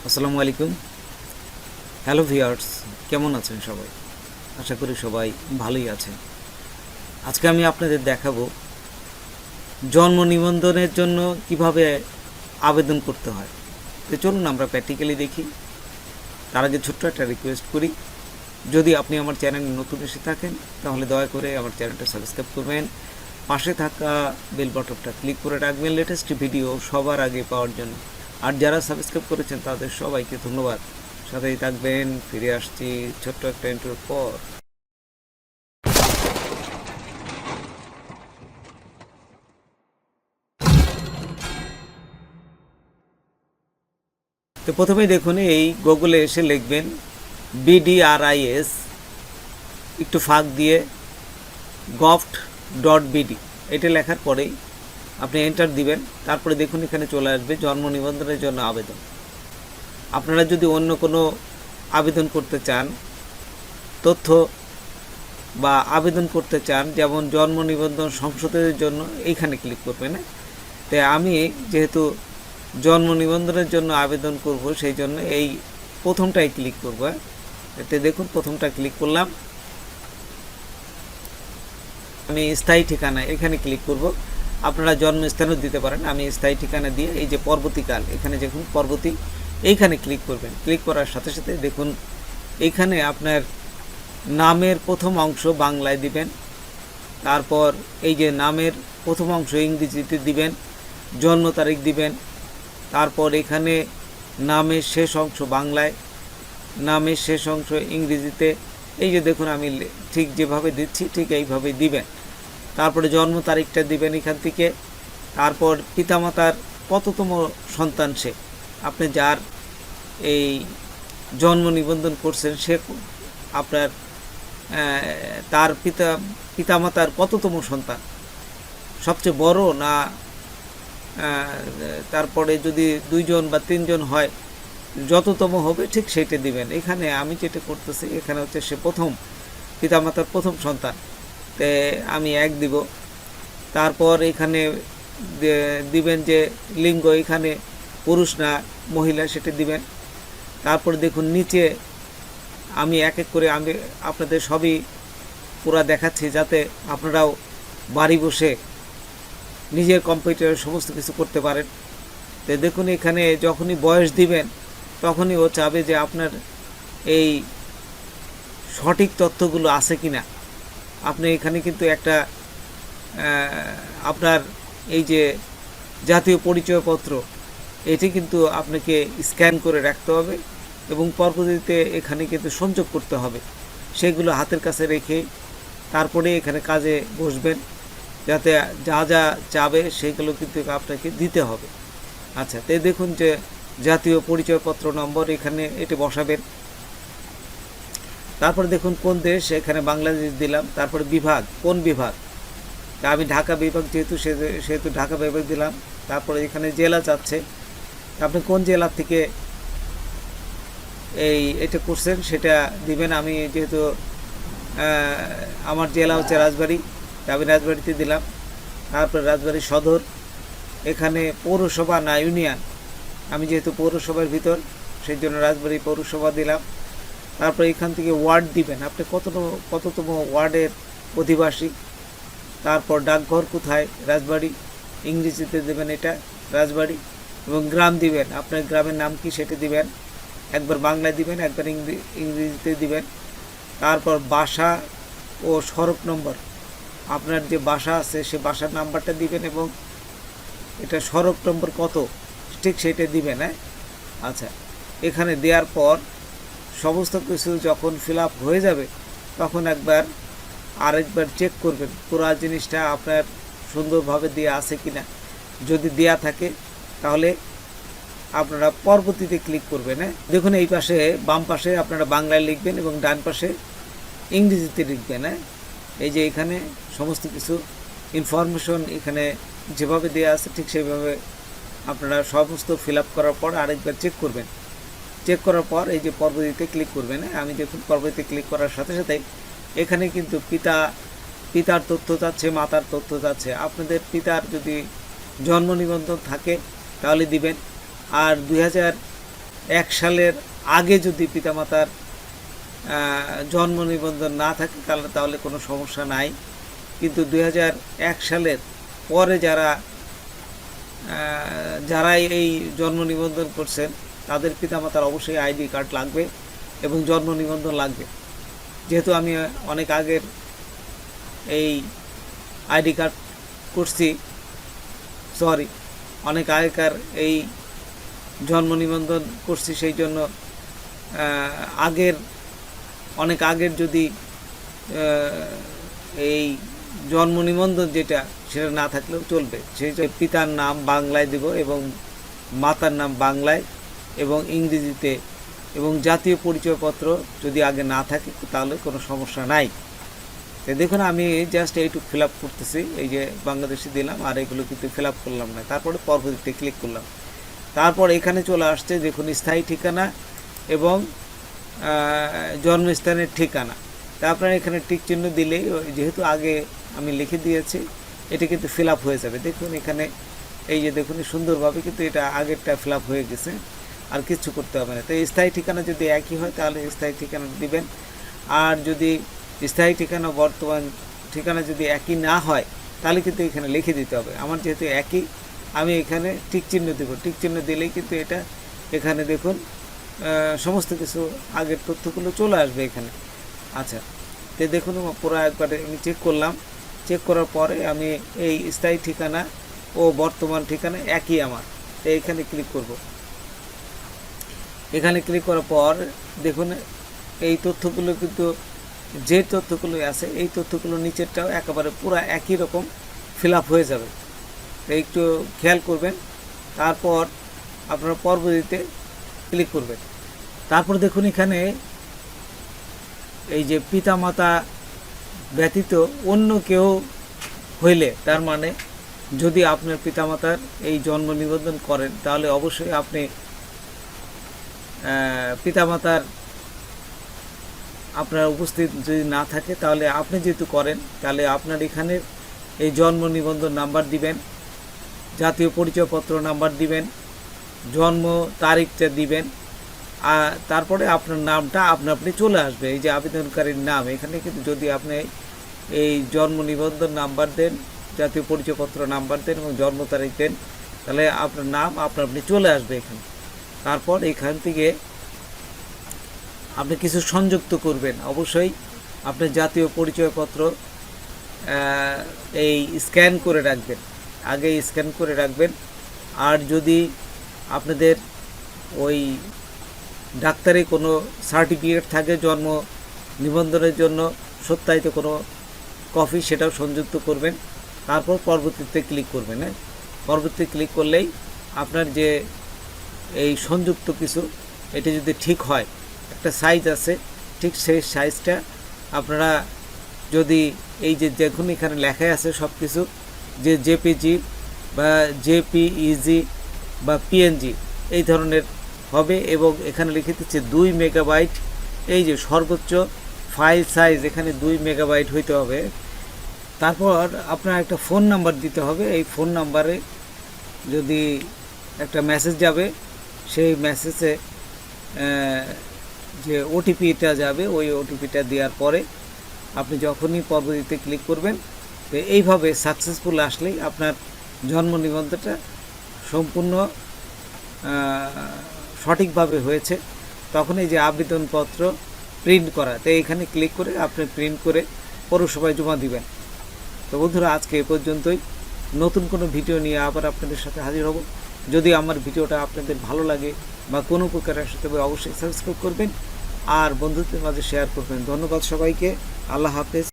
আসসালামু আলাইকুম। Hello viewers, কেমন আছেন সবাই? আশা করি সবাই ভালোই আছেন। আজকে আমি আপনাদের দেখাবো জন্ম নিবন্ধনের জন্য কিভাবে আবেদন করতে হয়। তো চলুন আমরা প্র্যাকটিক্যালি দেখি। তার আগে ছোট্ট একটা রিকোয়েস্ট করি, যদি আপনি আমার চ্যানেলে নতুন এসে থাকেন তাহলে দয়া করে আমার চ্যানেলটা সাবস্ক্রাইব করবেন, পাশে থাকা বেল বাটনটা ক্লিক করে রাখবেন লেটেস্ট ভিডিও সবার আগে পাওয়ার জন্য। আর যারা সাবস্ক্রাইব করেছেন তাদের সবাইকে ধন্যবাদ। সাথেই থাকবেন। ফিরে আসছি ছোট্ট একটা ইন্টারভিউর পর। তো প্রথমেই দেখুন, এই গুগলে এসে লিখবেন BDRIS একটু ফাঁক দিয়ে gov.bd। এটা লেখার পরেই আপনি এন্টার দিবেন। তারপরে দেখুন এখানে চলে আসবে জন্ম নিবন্ধনের জন্য আবেদন। আপনারা যদি অন্য কোনো আবেদন করতে চান, তথ্য বা আবেদন করতে চান, যেমন জন্ম নিবন্ধন সংশোধনের জন্য এইখানে ক্লিক করবেন। তাই আমি যেহেতু জন্ম নিবন্ধনের জন্য আবেদন করব, সেই জন্য এই প্রথমটাই ক্লিক করব। এতে দেখুন প্রথমটা ক্লিক করলাম। আমি স্থায়ী ঠিকানা এখানে ক্লিক করব। আপনারা জন্মস্থানও দিতে পারেন। আমি স্থায়ী ঠিকানা দিয়ে এই যে পরবর্তীকাল, এখানে দেখুন পরবর্তী, এইখানে ক্লিক করবেন। ক্লিক করার সাথে সাথে দেখুন এইখানে আপনার নামের প্রথম অংশ বাংলায় দিবেন। তারপর এই যে নামের প্রথম অংশ ইংরেজিতে দিবেন, জন্ম তারিখ দিবেন। তারপর এখানে নামের শেষ অংশ বাংলায়, নামের শেষ অংশ ইংরেজিতে। এই যে দেখুন আমি ঠিক যেভাবে দিচ্ছি ঠিক এইভাবে দিবেন। তারপরে জন্ম তারিখটা দিবেন এখান থেকে। তারপর পিতামাতার কততম সন্তান সে, আপনি যার এই জন্ম নিবন্ধন করছেন সে আপনার তার পিতামাতার কততম সন্তান, সবচেয়ে বড় না, তারপরে যদি দুইজন বা তিনজন হয় যততম হবে ঠিক সেইটা দিবেন। এখানে আমি যেটা করতেছি, এখানে হচ্ছে সে প্রথম, পিতামাতার প্রথম সন্তান, তে আমি 1 দিব। তারপর এখানে দিবেন যে লিঙ্গ, এখানে পুরুষ না মহিলা সেটা দিবেন। তারপর দেখুন নিচে আমি এক এক করে আমি আপনাদের সবই পুরা দেখাচ্ছি, যাতে আপনারাও বাড়ি বসে নিজের কম্পিউটারে সমস্ত কিছু করতে পারেন। তো দেখুন এখানে যখনই বয়স দিবেন তখনই ও চাবে যে আপনার এই সঠিক তথ্যগুলো আছে কিনা। আপনি এখানে কিন্তু একটা আপনার এই যে জাতীয় পরিচয়পত্র, এটি কিন্তু আপনাকে স্ক্যান করে রাখতে হবে এবং পরবর্তীতে এখানে কিন্তু সংযোগ করতে হবে। সেগুলো হাতের কাছে রেখে তারপরে এখানে কাজে বসবেন, যাতে যা যা চাবে সেগুলো কিন্তু আপনাকে দিতে হবে। আচ্ছা, তো দেখুন যে জাতীয় পরিচয়পত্র নম্বর এখানে এটি বসাবেন। তারপর দেখুন কোন দেশ, এখানে বাংলাদেশ দিলাম। তারপরে বিভাগ, কোন বিভাগ, তা আমি ঢাকা বিভাগ সেহেতু ঢাকা বিভাগ দিলাম। তারপরে এখানে জেলা চাচ্ছে, আপনি কোন জেলা থেকে এটা করছেন সেটা দিবেন। আমি যেহেতু আমার জেলা হচ্ছে রাজবাড়ী, আমি রাজবাড়িতে দিলাম। তারপরে রাজবাড়ী সদর, এখানে পৌরসভা না ইউনিয়ন, আমি যেহেতু পৌরসভার ভিতর সেই জন্য রাজবাড়ী পৌরসভা দিলাম। তারপরে এখান থেকে ওয়ার্ড দিবেন, আপনি কততম ওয়ার্ডের অধিবাসী। তারপর ডাকঘর কোথায়, রাজবাড়ী, ইংরেজিতে দেবেন এটা রাজবাড়ী। এবং গ্রাম দিবেন, আপনার গ্রামের নাম কি সেটা দিবেন। একবার বাংলায় দিবেন, একবার ইংরেজিতে দিবেন। তারপর বাসা ও সড়ক নম্বর, আপনার যে বাসা আছে সে বাসার নাম্বারটা দিবেন এবং এটা সড়ক নম্বর কত ঠিক সেটা দিবেন। আচ্ছা, এখানে দেওয়ার পর সমস্ত কিছু যখন ফিল আপ হয়ে যাবে তখন আরেকবার চেক করবেন পুরো জিনিসটা আপনার সুন্দরভাবে দেওয়া আছে কিনা। যদি দেওয়া থাকে তাহলে আপনারা পরবর্তীতে ক্লিক করবেন। দেখুন এই পাশে বাম পাশে আপনারা বাংলায় লিখবেন এবং ডান পাশে ইংরেজিতে লিখবেন। এই যে এখানে সমস্ত কিছু ইনফরমেশন এখানে যেভাবে দেওয়া আছে ঠিক সেভাবে আপনারা সমস্ত ফিল আপ করার পর আরেকবার চেক করবেন। চেক করার পর এই যে পরবর্তীতে ক্লিক করবেন। আমি দেখুন পরবর্তীতে ক্লিক করার সাথে সাথে এখানে কিন্তু পিতার তথ্য চাচ্ছে, মাতার তথ্য চাচ্ছে। আপনাদের পিতার যদি জন্ম নিবন্ধন থাকে তাহলে দিবেন। আর 2001 সালের আগে যদি পিতামাতার জন্ম নিবন্ধন না থাকে তাহলে কোনো সমস্যা নাই। কিন্তু 2001 সালের পরে যারা এই জন্ম নিবন্ধন করছেন তাদের পিতামাতার অবশ্যই আইডি কার্ড লাগবে এবং জন্ম নিবন্ধন লাগবে। যেহেতু আমি অনেক আগের এই আইডি কার্ড করছি, অনেক আগেকার এই জন্ম নিবন্ধন করছি, সেই জন্য অনেক আগের যদি এই জন্ম নিবন্ধন যেটা সেটা না থাকলেও চলবে। সেই পিতার নাম বাংলায় দেব এবং মাতার নাম বাংলায় এবং ইংরেজিতে, এবং জাতীয় পরিচয়পত্র যদি আগে না থাকে তাহলে কোনো সমস্যা নাই। তো দেখুন আমি জাস্ট এইটুকু ফিল আপ করতেছি, এই যে বাংলাদেশি দিলাম আর এগুলো কিন্তু ফিল আপ করলাম না। তারপরে পরবর্তীতে ক্লিক করলাম, তারপর এখানে চলে আসছে দেখুন স্থায়ী ঠিকানা এবং জন্মস্থানের ঠিকানা। তা আপনারা এখানে টিক চিহ্ন দিলেই, যেহেতু আগে আমি লিখে দিয়েছি, এটা কিন্তু ফিল আপ হয়ে যাবে। দেখুন এখানে এই যে দেখুন সুন্দরভাবে কিন্তু এটা আগেরটা ফিল আপ হয়ে গেছে, আর কিছু করতে হবে না। তো স্থায়ী ঠিকানা যদি একই হয় তাহলে স্থায়ী ঠিকানা দিবেন, আর যদি স্থায়ী ঠিকানা বর্তমান ঠিকানা যদি একই না হয় তাহলে কিন্তু এখানে লিখে দিতে হবে। আমার যেহেতু একই, আমি এখানে টিক চিহ্ন দেব। টিক চিহ্ন দিলেই কিন্তু এটা এখানে দেখুন সমস্ত কিছু আগের তথ্যগুলো চলে আসবে এখানে। আচ্ছা, তো দেখুন পুরো একবারে আমি চেক করলাম। চেক করার পরে আমি এই স্থায়ী ঠিকানা ও বর্তমান ঠিকানা একই আমার, তো এইখানে ক্লিক করব। এখানে ক্লিক করার পর দেখুন এই তথ্যগুলো কিন্তু যে তথ্যগুলো আছে এই তথ্যগুলো নিচেরটাও একেবারে পুরো একই রকম ফিল আপ হয়ে যাবে। তো একটু খেয়াল করবেন। তারপর আপনারা পরবর্তীতে ক্লিক করবেন। তারপর দেখুন এখানে এই যে পিতামাতা ব্যতীত অন্য কেউ হইলে, তার মানে যদি আপনার পিতামাতার এই জন্ম নিবন্ধন করেন তাহলে অবশ্যই আপনি পিতামাতার আপনার উপস্থিত যদি না থাকে তাহলে আপনি যেহেতু করেন তাহলে আপনার এখানে এই জন্ম নিবন্ধন নাম্বার দিবেন, জাতীয় পরিচয়পত্র নাম্বার দিবেন, জন্ম তারিখটা দিবেন, আর তারপরে আপনার নামটা আপনি চলে আসবে। এই যে আবেদনকারীর নাম, এখানে কিন্তু যদি আপনি এই জন্ম নিবন্ধন নাম্বার দেন, জাতীয় পরিচয়পত্র নাম্বার দেন এবং জন্ম তারিখ দেন, তাহলে আপনার নাম আপনি চলে আসবে এখানে। তারপর এখান থেকে আপনি কিছু সংযুক্ত করবেন। অবশ্যই আপনার জাতীয় পরিচয়পত্র এই স্ক্যান করে রাখবেন, আগে স্ক্যান করে রাখবেন। আর যদি আপনাদের ওই ডাক্তারি কোনো সার্টিফিকেট থাকে জন্ম নিবন্ধনের জন্য সত্যায়িত কোনো কপি, সেটাও সংযুক্ত করবেন। তারপর পরবর্তীতে ক্লিক করবেন। হ্যাঁ, পরবর্তীতে ক্লিক করলেই আপনার যে এই সংযুক্ত কিছু, এটা যদি ঠিক হয়, একটা সাইজ আছে, ঠিক সেই সাইজটা আপনারা যদি এই যে দেখুন এখানে লেখাই আছে সব কিছু, যে জেপিজি বা জেপিইজি বা পিএনজি এই ধরনের হবে, এবং এখানে লিখে দিচ্ছে 2 মেগাবাইট। এই যে সর্বোচ্চ ফাইল সাইজ এখানে 2 মেগাবাইট হইতে হবে। তারপর আপনার একটা ফোন নাম্বার দিতে হবে। এই ফোন নাম্বারে যদি একটা মেসেজ যাবে, সেই মেসেজে যে ওটিপিটা যাবে, ওই ওটিপিটা দেওয়ার পরে আপনি যখনই পরবর্তীতে ক্লিক করবেন, তো এইভাবে সাকসেসফুল আসলেই আপনার জন্ম নিবন্ধনটা সম্পূর্ণ সঠিকভাবে হয়েছে। তখন এই যে আবেদনপত্র প্রিন্ট করা, তো এইখানে ক্লিক করে আপনি প্রিন্ট করে পৌরসভায় জমা দিবেন। তো বন্ধুরা, আজকে এ পর্যন্তই। নতুন কোনো ভিডিও নিয়ে আবার আপনাদের সাথে হাজির হব। যদি আমার ভিডিওটা আপনাদের ভালো লাগে বা কোনো উপকার আসে তবে অবশ্যই সাবস্ক্রাইব করবেন আর বন্ধুদের মাঝে শেয়ার করবেন। ধন্যবাদ সবাইকে। আল্লাহ হাফেজ।